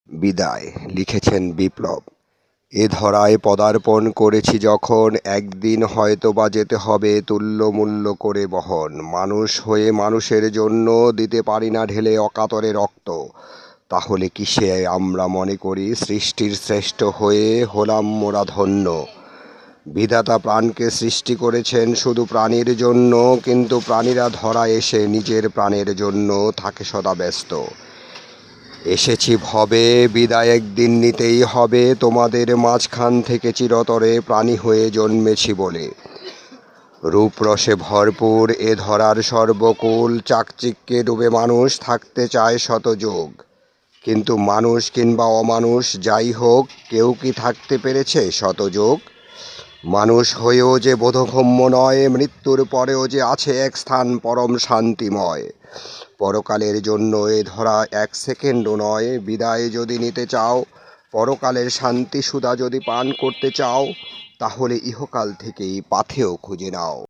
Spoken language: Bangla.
বিদায় লিখেছেন বিপ্লব। এ ধরায় পদার্পণ করেছি যখন, একদিন হয়তোবা যেতে হবে তুল্যমূল্য করে বহন। মানুষ হয়ে মানুষের জন্য দিতে পারি না ঢেলে অকাতরে রক্ত, তাহলে কিসে আমরা মনে করি সৃষ্টির শ্রেষ্ঠ হয়ে হলাম মোরা ধন্য। বিধাতা প্রাণকে সৃষ্টি করেছেন শুধু প্রাণীর জন্য, কিন্তু প্রাণীরা ধরায় এসে নিজের প্রাণের জন্য থাকে সদা ব্যস্ত। এসেছি ভবে, বিদায় একদিন নিতেই হবে, তোমাদের মাঝখান থেকে চিরতরে প্রাণী হয়ে জন্মেছি বলে। রূপরসে ভরপুর এ ধরার সর্বকুল, চাকচিক্যে ডুবে মানুষ থাকতে চায় শতযুগ। কিন্তু মানুষ কিংবা অমানুষ যাই হোক, কেউ কি থাকতে পেরেছে শতযুগ? মানুষ হয়েও যে বোধগম্য নয়, মৃত্যুর পরেও যে আছে এক স্থান পরম শান্তিময়। পরকালের জন্য এ ধরা এক সেকেন্ডও নয়। বিদায় যদি নিতে চাও, পরকালের শান্তি সুধা যদি পান করতে চাও, তাহলে ইহকাল থেকেই পাথেয় খুঁজে নাও।